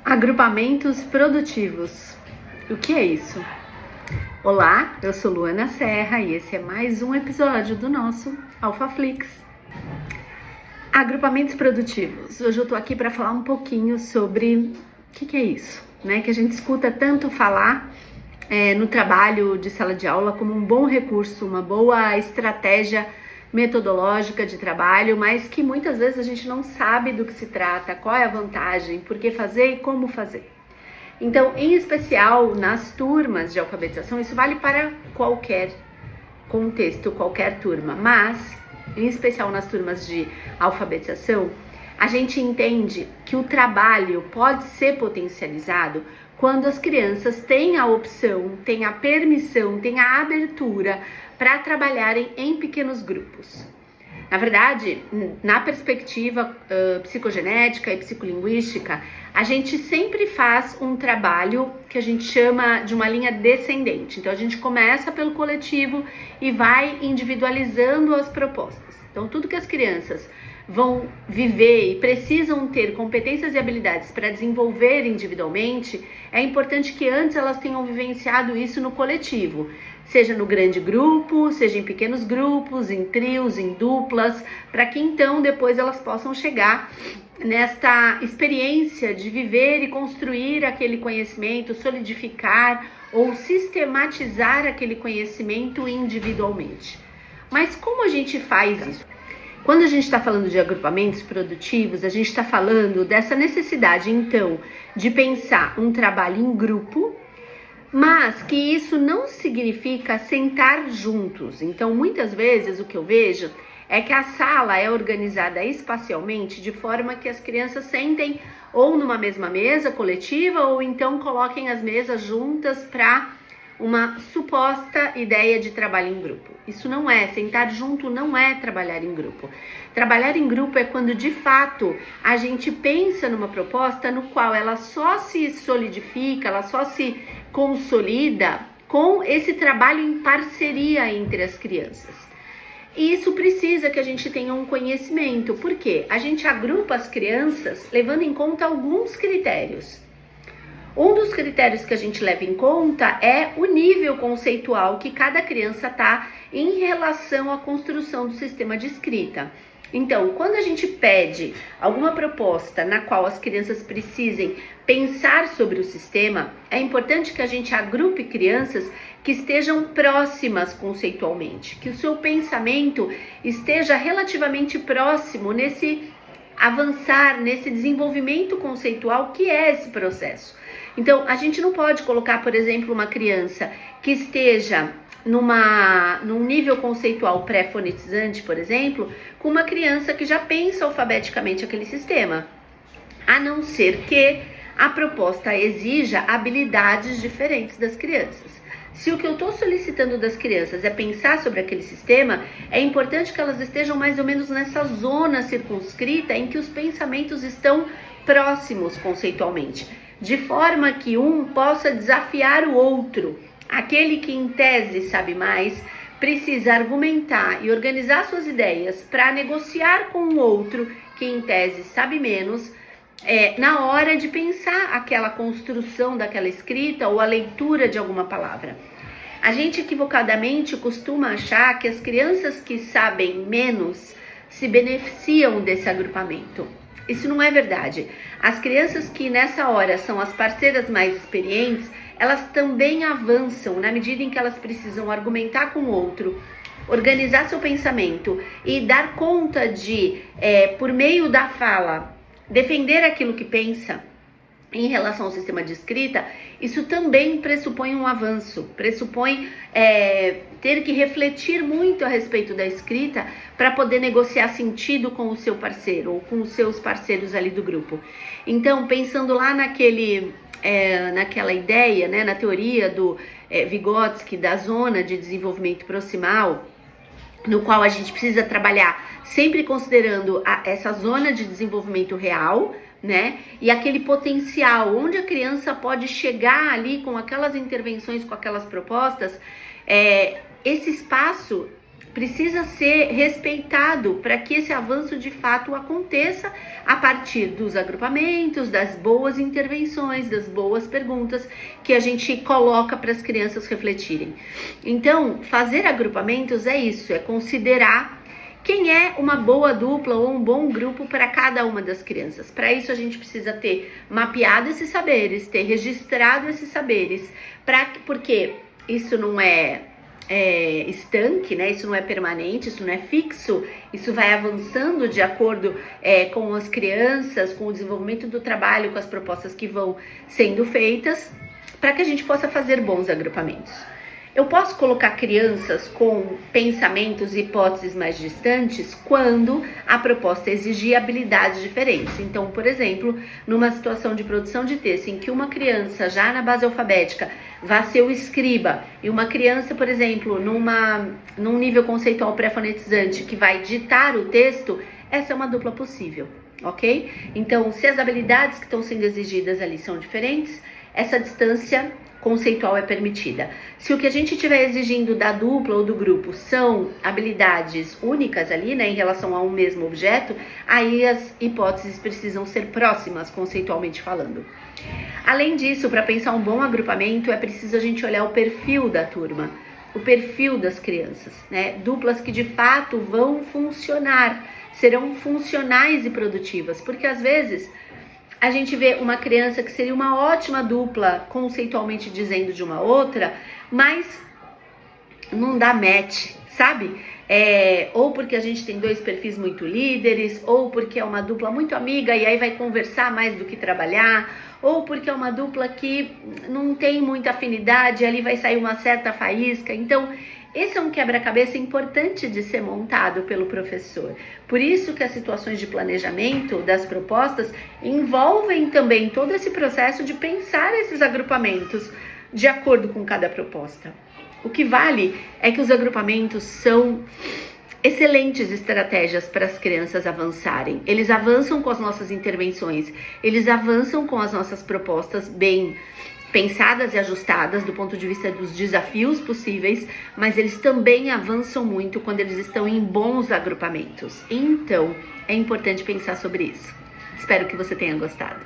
Agrupamentos produtivos. O que é isso? Olá, eu sou Luana Serra e esse é mais um episódio do nosso AlphaFlix. Agrupamentos produtivos. Hoje eu tô aqui para falar um pouquinho sobre o que é isso, né? Que a gente escuta tanto falar no trabalho de sala de aula como um bom recurso, uma boa estratégia metodológica de trabalho, mas que muitas vezes a gente não sabe do que se trata, qual é a vantagem, por que fazer e como fazer. Então, em especial nas turmas de alfabetização, isso vale para qualquer contexto, qualquer turma, mas em especial nas turmas de alfabetização, a gente entende que o trabalho pode ser potencializado quando as crianças têm a opção, têm a permissão, têm a abertura para trabalharem em pequenos grupos. Na verdade, na perspectiva psicogenética e psicolinguística, a gente sempre faz um trabalho que a gente chama de uma linha descendente. Então, a gente começa pelo coletivo e vai individualizando as propostas. Então, tudo que as crianças vão viver e precisam ter competências e habilidades para desenvolver individualmente, é importante que antes elas tenham vivenciado isso no coletivo, seja no grande grupo, seja em pequenos grupos, em trios, em duplas, para que então depois elas possam chegar nesta experiência de viver e construir aquele conhecimento, solidificar ou sistematizar aquele conhecimento individualmente. Mas como a gente faz isso? Quando a gente está falando de agrupamentos produtivos, a gente está falando dessa necessidade, então, de pensar um trabalho em grupo, mas que isso não significa sentar juntos. Então, muitas vezes, o que eu vejo é que a sala é organizada espacialmente de forma que as crianças sentem ou numa mesma mesa coletiva ou então coloquem as mesas juntas para uma suposta ideia de trabalho em grupo. Isso não é, sentar junto não é trabalhar em grupo. Trabalhar em grupo é quando de fato a gente pensa numa proposta no qual ela só se solidifica, ela só se consolida com esse trabalho em parceria entre as crianças. E isso precisa que a gente tenha um conhecimento, porque a gente agrupa as crianças levando em conta alguns critérios. Um dos critérios que a gente leva em conta é o nível conceitual que cada criança está em relação à construção do sistema de escrita. Então, quando a gente pede alguma proposta na qual as crianças precisem pensar sobre o sistema, é importante que a gente agrupe crianças que estejam próximas conceitualmente, que o seu pensamento esteja relativamente próximo nesse avançar, nesse desenvolvimento conceitual que é esse processo. Então, a gente não pode colocar, por exemplo, uma criança que esteja num nível conceitual pré-fonetizante, por exemplo, com uma criança que já pensa alfabeticamente aquele sistema, a não ser que a proposta exija habilidades diferentes das crianças. Se o que eu estou solicitando das crianças é pensar sobre aquele sistema, é importante que elas estejam mais ou menos nessa zona circunscrita em que os pensamentos estão próximos conceitualmente, de forma que um possa desafiar o outro. Aquele que em tese sabe mais, precisa argumentar e organizar suas ideias para negociar com o outro que em tese sabe menos, na hora de pensar aquela construção daquela escrita ou a leitura de alguma palavra. A gente equivocadamente costuma achar que as crianças que sabem menos se beneficiam desse agrupamento. Isso não é verdade. As crianças que nessa hora são as parceiras mais experientes, elas também avançam na medida em que elas precisam argumentar com o outro, organizar seu pensamento e dar conta de, por meio da fala, defender aquilo que pensa em relação ao sistema de escrita. Isso também pressupõe um avanço, pressupõe ter que refletir muito a respeito da escrita para poder negociar sentido com o seu parceiro ou com os seus parceiros ali do grupo. Então, pensando lá naquela ideia, né, na teoria do Vygotsky, da zona de desenvolvimento proximal, no qual a gente precisa trabalhar sempre considerando essa zona de desenvolvimento real, né? E aquele potencial, onde a criança pode chegar ali com aquelas intervenções, com aquelas propostas, esse espaço precisa ser respeitado para que esse avanço de fato aconteça a partir dos agrupamentos, das boas intervenções, das boas perguntas que a gente coloca para as crianças refletirem. Então, fazer agrupamentos é isso, é considerar quem é uma boa dupla ou um bom grupo para cada uma das crianças. Para isso a gente precisa ter mapeado esses saberes, ter registrado esses saberes, porque isso não é estanque, né? Isso não é permanente, isso não é fixo, isso vai avançando de acordo com as crianças, com o desenvolvimento do trabalho, com as propostas que vão sendo feitas, para que a gente possa fazer bons agrupamentos. Eu posso colocar crianças com pensamentos e hipóteses mais distantes quando a proposta exigir habilidades diferentes. Então, por exemplo, numa situação de produção de texto em que uma criança já na base alfabética vai ser o escriba e uma criança, por exemplo, num nível conceitual pré-fonetizante que vai ditar o texto, essa é uma dupla possível, ok? Então, se as habilidades que estão sendo exigidas ali são diferentes, essa distância conceitual é permitida. Se o que a gente estiver exigindo da dupla ou do grupo são habilidades únicas ali, né, em relação a um mesmo objeto, aí as hipóteses precisam ser próximas, conceitualmente falando. Além disso, para pensar um bom agrupamento, é preciso a gente olhar o perfil da turma, o perfil das crianças, né? Duplas que de fato vão funcionar, serão funcionais e produtivas, porque às vezes a gente vê uma criança que seria uma ótima dupla, conceitualmente dizendo, de uma outra, mas não dá match, sabe? Ou porque a gente tem dois perfis muito líderes, ou porque é uma dupla muito amiga e aí vai conversar mais do que trabalhar, ou porque é uma dupla que não tem muita afinidade e ali vai sair uma certa faísca. Então, esse é um quebra-cabeça importante de ser montado pelo professor. Por isso que as situações de planejamento das propostas envolvem também todo esse processo de pensar esses agrupamentos de acordo com cada proposta. O que vale é que os agrupamentos são excelentes estratégias para as crianças avançarem. Eles avançam com as nossas intervenções, eles avançam com as nossas propostas bem pensadas e ajustadas do ponto de vista dos desafios possíveis, mas eles também avançam muito quando eles estão em bons agrupamentos. Então, é importante pensar sobre isso. Espero que você tenha gostado.